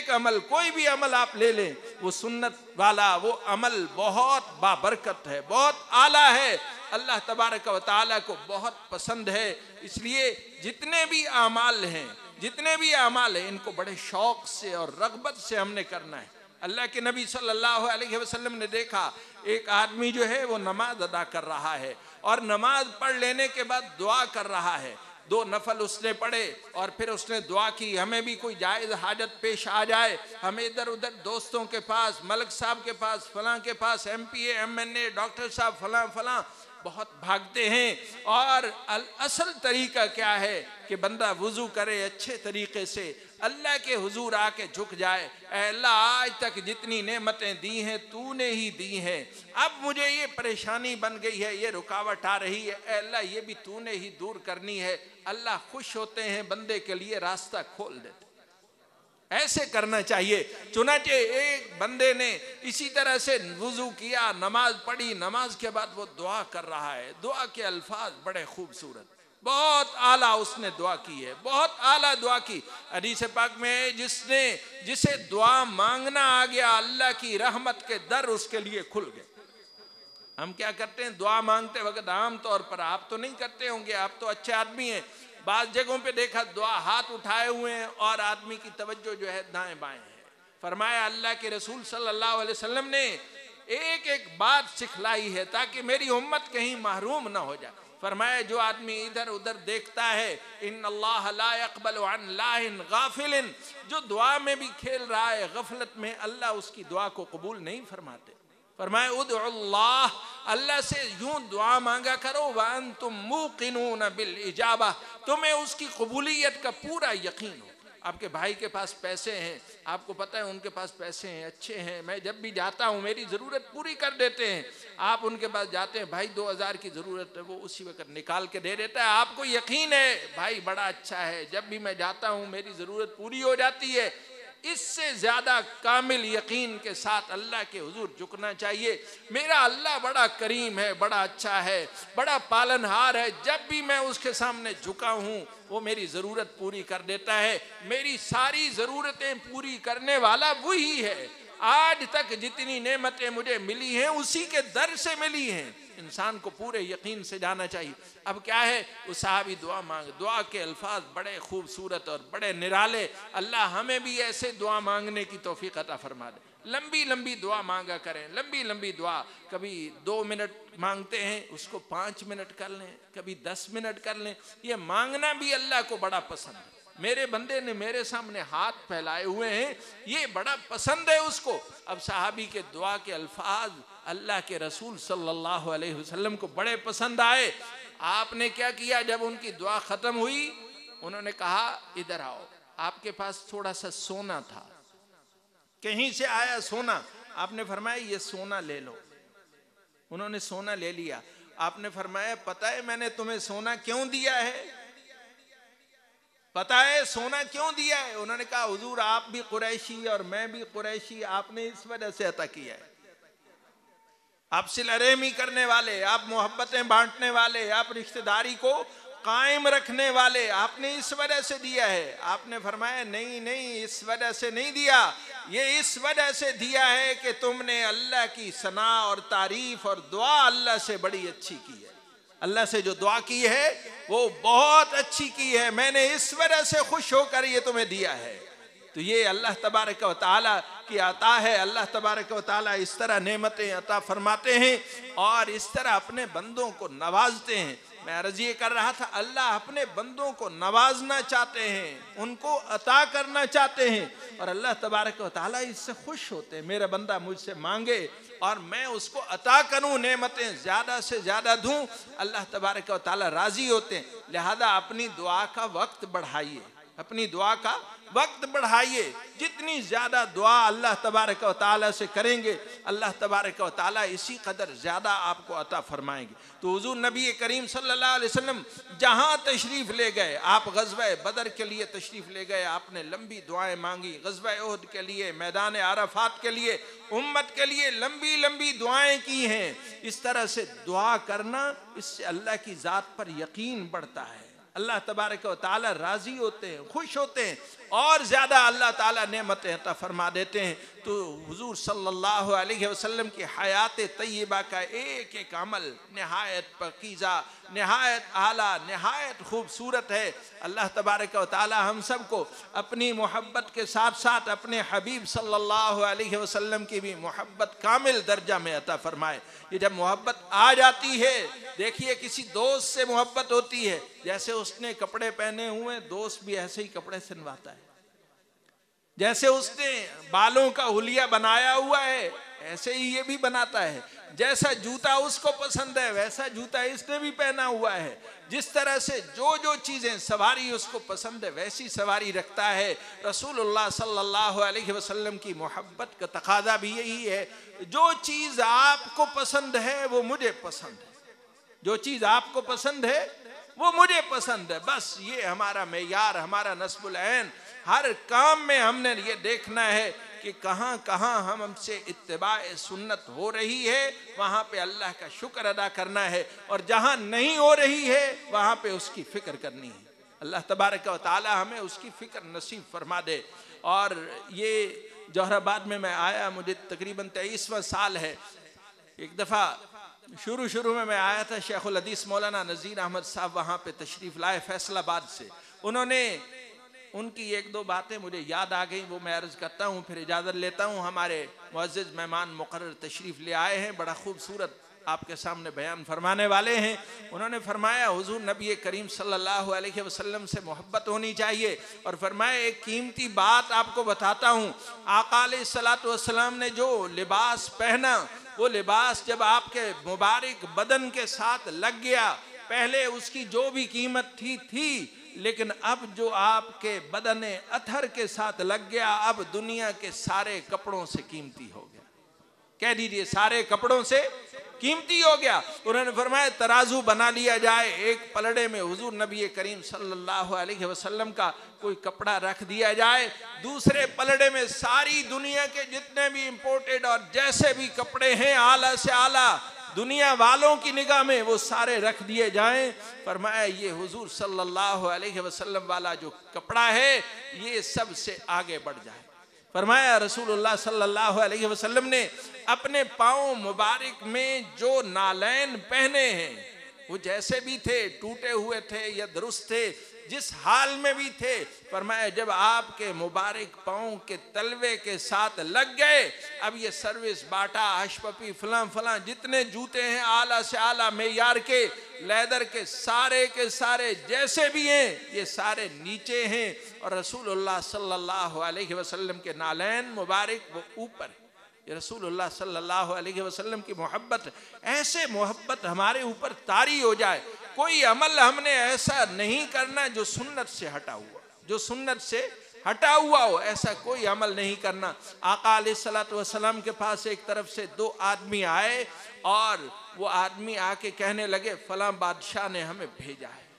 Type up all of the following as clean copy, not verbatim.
एक अमल, कोई भी अमल आप ले लें, वो सुन्नत वाला वो अमल बहुत बाबरकत है, बहुत आला है, अल्लाह तबारक व तआला को बहुत पसंद है। इसलिए जितने भी अमाल हैं, जितने भी अमाल हैं, इनको बड़े शौक से और रग़बत से हमने करना है। अल्लाह के नबी सल्लल्लाहु अलैहि वसल्लम ने देखा, एक आदमी जो है वो नमाज अदा कर रहा है और नमाज पढ़ लेने के बाद दुआ कर रहा है। 2 नफल उसने पढ़े और फिर उसने दुआ की, हमें भी कोई जायज़ हाजत पेश आ जाए, हमें इधर उधर दोस्तों के पास, मलक साहब के पास, फलां के पास, MPA MNA डॉक्टर साहब फलां फलां बहुत भागते हैं। और असल तरीका क्या है कि बंदा वुज़ू करे अच्छे तरीके से, अल्लाह के हुजूर आके झुक जाए, ऐ अल्लाह आज तक जितनी नेमतें दी हैं तूने ही दी हैं, अब मुझे ये परेशानी बन गई है, ये रुकावट आ रही है, ऐ अल्लाह ये भी तूने ही दूर करनी है। अल्लाह खुश होते हैं, बंदे के लिए रास्ता खोल देते। ऐसे करना चाहिए। चुनाचे एक बंदे ने इसी तरह से वुज़ू किया, नमाज पढ़ी, नमाज के बाद वो दुआ कर रहा है, दुआ के अल्फाज बड़े खूबसूरत, बहुत आला उसने दुआ की है, बहुत आला दुआ की। हदीस पाक में जिसे दुआ मांगना आ गया, अल्लाह की रहमत के दर उसके लिए खुल गए। हम क्या करते हैं, दुआ मांगते वक्त आम तौर पर, आप तो नहीं करते होंगे, आप तो अच्छे आदमी हैं, बाज़ जगहों पे देखा दुआ हाथ उठाए हुए हैं और आदमी की तवज्जो जो है दाएं बाएं है। फरमाया अल्लाह के रसूल सल्लल्लाहु अलैहि वसल्लम ने एक एक बात सिखलाई है ताकि मेरी उम्मत कहीं महरूम ना हो जाए। फरमाया जो आदमी इधर उधर देखता है, इन्नल्लाह ला यक़बलु अन लाहिन गाफिलिन, जो दुआ में भी खेल रहा है गफलत में, अल्लाह उसकी दुआ को कबूल नहीं फरमाते। फरमाया उदउल्लाह, अल्लाह से यूं दुआ मांगा करो, व अंतुम मूक़िनून बिल इजाबा, तुम्हें उसकी कबूलियत का पूरा यकीन हो। आपके भाई के पास पैसे हैं, आपको पता है उनके पास पैसे हैं, अच्छे हैं, मैं जब भी जाता हूँ मेरी ज़रूरत पूरी कर देते हैं। आप उनके पास जाते हैं, भाई 2000 की ज़रूरत है, वो उसी वक्त निकाल के दे देता है, आपको यकीन है भाई बड़ा अच्छा है, जब भी मैं जाता हूँ मेरी ज़रूरत पूरी हो जाती है। इससे ज़्यादा कामिल यकीन के साथ अल्लाह के हुजूर झुकना चाहिए। मेरा अल्लाह बड़ा करीम है, बड़ा अच्छा है, बड़ा पालनहार है, जब भी मैं उसके सामने झुका हूँ वो मेरी ज़रूरत पूरी कर देता है। मेरी सारी ज़रूरतें पूरी करने वाला वही है। आज तक जितनी नेमतें मुझे मिली हैं उसी के दर से मिली हैं। इंसान को पूरे यकीन से जाना चाहिए। अब क्या है, वो साहबी दुआ मांग, दुआ के अल्फाज बड़े खूबसूरत और बड़े निराले। अल्लाह हमें भी ऐसे दुआ मांगने की तौफीक अता फरमा दे। लंबी लंबी दुआ मांगा करें, लंबी लंबी दुआ। कभी 2 मिनट मांगते हैं उसको 5 मिनट कर लें, कभी 10 मिनट कर लें। ये मांगना भी अल्लाह को बड़ा पसंद है। मेरे बंदे ने मेरे सामने हाथ फैलाए हुए हैं, ये बड़ा पसंद है उसको। अब साहबी के दुआ के अल्फाज अल्लाह के रसूल सल्लल्लाहु अलैहि वसल्लम को बड़े पसंद आए। आपने क्या किया, जब उनकी दुआ ख़त्म हुई उन्होंने कहा इधर आओ, आपके पास थोड़ा सा सोना था, कहीं से आया सोना। आपने फरमाया ये सोना ले लो। उन्होंने सोना ले लिया। आपने फरमाया पता है मैंने तुम्हें सोना क्यों दिया है? पता है सोना क्यों दिया है? उन्होंने कहा हुजूर आप भी कुरैशी और मैं भी कुरैशी, आपने इस वजह से अता किया है। आप सिलरेमी करने वाले, आप मोहब्बतें बांटने वाले, आप रिश्तेदारी को कायम रखने वाले, आपने इस वजह से दिया है। आपने फरमाया नहीं नहीं, इस वजह से नहीं दिया, ये इस वजह से दिया है कि तुमने अल्लाह की सना और तारीफ और दुआ अल्लाह से बड़ी अच्छी की है। अल्लाह से जो दुआ की है वो बहुत अच्छी की है, मैंने इस वजह से खुश होकर ये तुम्हें दिया है। तो ये अल्लाह तबारक व तआला की अता है। अल्लाह तबारक व तआला इस तरह नेमतें अता फरमाते हैं और इस तरह अपने बंदों को नवाजते हैं। मैं अर्ज ये कर रहा था, अल्लाह अपने बंदों को नवाजना चाहते हैं, उनको अता करना चाहते हैं और अल्लाह तबारक व तआला इससे खुश होते हैं। मेरा बंदा मुझसे मांगे और मैं उसको अता करूं, नेमतें ज़्यादा से ज़्यादा दूं, अल्लाह तबारक व तआला राज़ी होते हैं। लिहाजा अपनी दुआ का वक्त बढ़ाइए, अपनी दुआ का वक्त बढ़ाइए। जितनी ज़्यादा दुआ अल्लाह तबारक व तआला से करेंगे अल्लाह तबारक व तआला इसी कदर ज़्यादा आपको अता फरमाएंगे। तो हुजूर नबी करीम सल्लल्लाहु अलैहि वसल्लम जहाँ तशरीफ़ ले गए, आप ग़ज़वा बदर के लिए तशरीफ़ ले गए, आपने लंबी दुआएं मांगी, ग़ज़वा उहद के लिए, मैदान आराफात के लिए, उम्मत के लिए लंबी लंबी दुआएं की हैं। इस तरह से दुआ करना, इससे अल्लाह की ज़ात पर यकीन बढ़ता है, अल्लाह तबारक व तआला राजी होते हैं, खुश होते हैं और ज़्यादा अल्लाह ताला नेमतें अता फरमा देते हैं। तो हुजूर सल्लल्लाहु अलैहि वसल्लम की हयात तय्यबा का एक एक अमल नहायत पकीज़ा, नहायत आला, नहायत खूबसूरत है। अल्लाह तबारक व तआला हम सबको अपनी मोहब्बत के साथ साथ अपने हबीब सल्लल्लाहु अलैहि वसल्लम की भी मोहब्बत कामिल दर्जा में अता फरमाए। ये जब मोहब्बत आ जाती है, देखिए किसी दोस्त से मोहब्बत होती है, जैसे उसने कपड़े पहने हुए, दोस्त भी ऐसे ही कपड़े सिलवाता है। जैसे उसने बालों का हुलिया बनाया हुआ है, ऐसे ही ये भी बनाता है। जैसा जूता उसको पसंद है, वैसा जूता इसने भी पहना हुआ है। जिस तरह से जो जो चीजें सवारी उसको पसंद है, वैसी सवारी रखता है। रसूलुल्लाह सल्लल्लाहु अलैहि वसल्लम की मोहब्बत का तकाजा भी यही है। जो चीज आपको पसंद है वो मुझे पसंद है, जो चीज आपको पसंद है वो मुझे पसंद है। बस ये हमारा मेयार, हमारा नस्बुल ऐन। हर काम में हमने ये देखना है कि कहाँ कहाँ हमसे इत्तिबाए सुन्नत हो रही है, वहाँ पे अल्लाह का शुक्र अदा करना है, और जहाँ नहीं हो रही है वहाँ पे उसकी फिक्र करनी है। अल्लाह तबारक व तआला हमें उसकी फिक्र नसीब फरमा दे। और ये जौहराबाद में मैं आया, मुझे तकरीबन 23वां साल है। एक दफ़ा शुरू में मैं आया था, शेखुल हदीस मौलाना नज़ीर अहमद साहब वहाँ पे तशरीफ़ लाए फैसलाबाद से। उन्होंने उनकी एक दो बातें मुझे याद आ गई, वो मैं अर्ज़ करता हूँ, फिर इजाज़त लेता हूँ। हमारे मुअज़्ज़िज़ मेहमान मुक़र्रर तशरीफ़ ले आए हैं, बड़ा खूबसूरत आपके सामने बयान फरमाने वाले हैं। उन्होंने फरमाया हुज़ूर नबी करीम सल्लल्लाहु अलैहि वसल्लम से मोहब्बत होनी चाहिए, और फरमाया एक कीमती बात आपको बताता हूँ। आका अलैहिस्सलातु वस्सलाम ने जो लिबास पहना, वो लिबास जब आपके मुबारक बदन के साथ लग गया, पहले उसकी जो भी कीमत थी, लेकिन अब जो आपके बदन अथर के साथ लग गया, अब दुनिया के सारे कपड़ों से कीमती हो गया। कह दीजिए सारे कपड़ों से कीमती हो गया। उन्होंने फरमाया तराजू बना लिया जाए, एक पलड़े में हुजूर नबी करीम सल्लल्लाहु अलैहि वसल्लम का कोई कपड़ा रख दिया जाए, दूसरे पलड़े में सारी दुनिया के जितने भी इंपोर्टेड और जैसे भी कपड़े हैं आला से आला दुनिया वालों की निगाह में, वो सारे रख दिए जाएं। फरमाया ये हुजूर सल्लल्लाहु अलैहि वसल्लम वाला जो कपड़ा है ये सबसे आगे बढ़ जाए। फरमाया रसूलुल्लाह सल्लल्लाहु अलैहि वसल्लम ने अपने पाँव मुबारक में जो नालैन पहने हैं, वो जैसे भी थे, टूटे हुए थे या दुरुस्त थे, जिस हाल में भी थे, फरमाया जब आपके मुबारक पाँव के तलवे के साथ लग गए, अब ये सर्विस, बाटा, हशपपी, फलां जितने जूते हैं आला से आला मेयार के, लेदर के सारे जैसे भी हैं, ये सारे नीचे हैं, और रसूलुल्लाह सल्लल्लाहु अलैहि वसल्लम के नालैन मुबारक वो ऊपर। ये रसूलुल्लाह सल्लल्लाहु अलैहि वसल्लम की मोहब्बत, ऐसे मोहब्बत हमारे ऊपर तारी हो जाए। कोई अमल हमने ऐसा नहीं करना जो सुन्नत से हटा हुआ, जो सुन्नत से हटा हुआ हो, ऐसा कोई अमल नहीं करना। आका अलैहिस्सलातु वस्सलाम के पास एक तरफ से दो आदमी आए, और वो आदमी आके कहने लगे फलां बादशाह ने हमें भेजा है,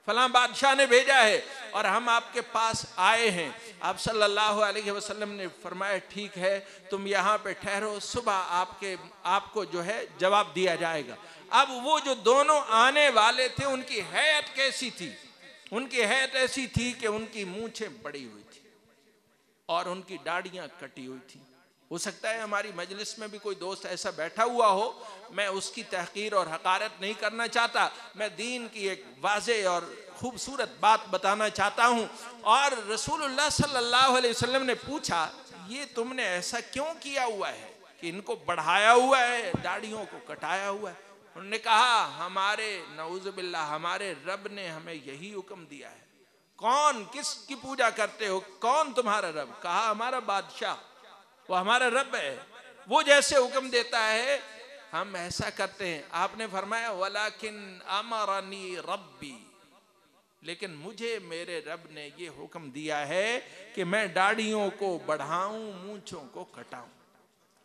फलां बादशाह ने भेजा है और हम आपके पास आए हैं। आप सल्लल्लाहु अलैहि वसल्लम ने फरमाया ठीक है, तुम यहाँ पे ठहरो, सुबह आपको जो है जवाब दिया जाएगा। अब वो जो दोनों आने वाले थे, उनकी हैत कैसी थी? उनकी हैत ऐसी थी कि उनकी मूंछें बड़ी हुई थी और उनकी दाढ़ियाँ कटी हुई थी। हो सकता है हमारी मजलिस में भी कोई दोस्त ऐसा बैठा हुआ हो, मैं उसकी तहकीर और हकारत नहीं करना चाहता, मैं दीन की एक वाज़े और खूबसूरत बात बताना चाहता हूँ। और रसूलुल्लाह सल्लल्लाहु अलैहि वसल्लम ने पूछा ये तुमने ऐसा क्यों किया हुआ है कि इनको बढ़ाया हुआ है, दाढ़ियों को कटाया हुआ है? उन्होंने कहा हमारे नऊज़ुबिल्लाह हमारे रब ने हमें यही हुक्म दिया है। कौन, किसकी पूजा करते हो, कौन तुम्हारा रब? कहा हमारा बादशाह, वो हमारा रब है, वो जैसे हुक्म देता है हम ऐसा करते हैं। आपने फरमाया वलाकिन अमरनी रब्बी, लेकिन मुझे मेरे रब ने ये हुक्म दिया है कि मैं दाढ़ियों को बढ़ाऊं, मूंछों को कटाऊं।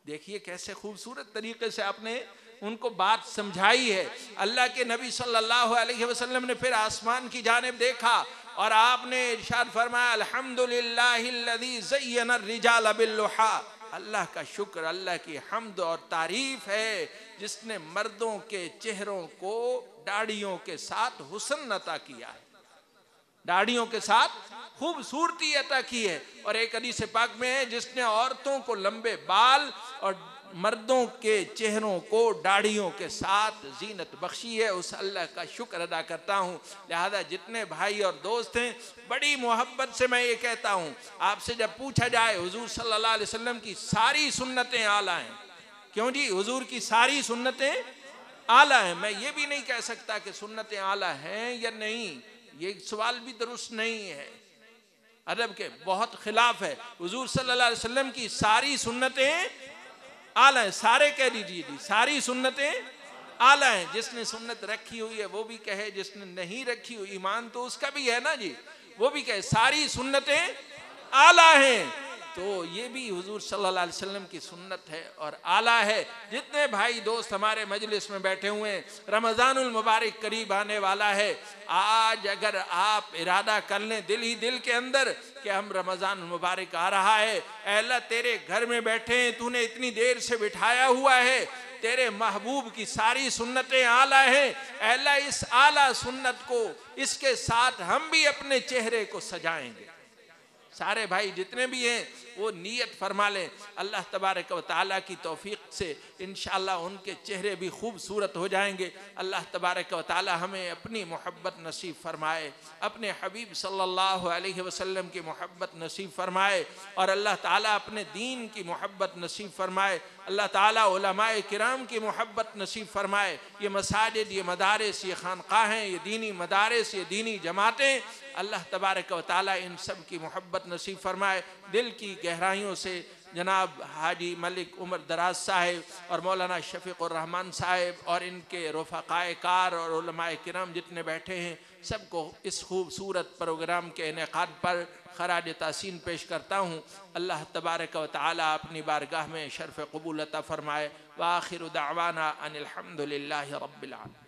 देखिए कैसे खूबसूरत तरीके से आपने उनको बात समझाई है। अल्लाह के नबी सल्लल्लाहु अलैहि वसल्लम ने फिर आसमान की जानिब देखा और आपने इरशाद फरमाया अल्हम्दुलिल्लाहिल्लज़ी ज़य्यना अर्रिजाल बिल्लुहा, अल्लाह का शुक्र, अल्लाह की हम्द और तारीफ है जिसने मर्दों के चेहरों को दाढ़ियों के साथ हुस्न अता किया है। दाढ़ियों के साथ खूबसूरती अता की है। और एक हदीस पाक में है, जिसने औरतों को लंबे बाल और मर्दों के चेहरों को दाढ़ियों के साथ जीनत बख्शी है, उस अल्लाह का शुक्र अदा करता हूँ। लिहाजा जितने भाई और दोस्त हैं, बड़ी मोहब्बत से मैं ये कहता हूँ, आपसे जब पूछा जाए हुजूर सल्लल्लाहु अलैहि वसल्लम की सारी सुन्नतें आला हैं, क्यों जी हुजूर की सारी सुन्नतें आला हैं, मैं ये भी नहीं कह सकता कि सुन्नतें आला हैं या नहीं, ये सवाल भी दुरुस्त नहीं है, अदब के बहुत खिलाफ है। हुजूर सल्लल्लाहु अलैहि वसल्लम की सारी सुन्नतें आला है, सारे कह दीजिए जी, सारी सुन्नतें आला है। जिसने सुन्नत रखी हुई है वो भी कहे, जिसने नहीं रखी हुई ईमान तो उसका भी है ना जी, वो भी कहे सारी सुन्नतें आला हैं। तो ये भी हुजूर सल्लल्लाहु अलैहि वसल्लम की सुन्नत है और आला है। जितने भाई दोस्त हमारे मजलिस में बैठे हुए हैं, रमज़ानुल मुबारक करीब आने वाला है, आज अगर आप इरादा कर लें दिल ही दिल के अंदर कि हम रमज़ान मुबारक आ रहा है, अल्लाह तेरे घर में बैठे हैं, तूने इतनी देर से बिठाया हुआ है, तेरे महबूब की सारी सुन्नतें आला हैं, अल्लाह इस आला सुन्नत को, इसके साथ हम भी अपने चेहरे को सजाएंगे। सारे भाई जितने भी हैं वो नियत फरमा लें, अल्लाह तबारक व तआला की तौफीक से इंशाअल्लाह उनके चेहरे भी खूबसूरत हो जाएंगे। अल्लाह तबारक व तआला हमें अपनी मोहब्बत नसीब फरमाए, अपने हबीब सल्लल्लाहु अलैहि वसल्लम की मोहब्बत नसीब फरमाए और अल्लाह ताला अपने दीन की मोहब्बत नसीब फरमाए। अल्लाह ताला उलमाए किराम की मोहब्बत नसीब फरमाए। ये मसाजिद, ये मदारिस, ये खानकाहें, ये दीनी मदारिस, ये दीनी जमातें, अल्लाह तबारक व तआला इन सब की मोहब्बत नसीब फरमाए। दिल की गहराइयों से जनाब हाजी मलिक उमर दराज साहिब और मौलाना शफीकुर रहमान साहिब और इनके रफ़ाक़ाए कार और उलमाए किराम जितने बैठे हैं, सबको इस खूबसूरत प्रोग्राम के इनेक़ाद पर खराज तासीन पेश करता हूँ। अल्लाह तबारक व तआला अपनी बारगाह में शर्फ़ क़बूल अता फ़रमाए। व आखिरु दावाना अनिल हम्दुलिल्लाहि रब्बिल आलमीन।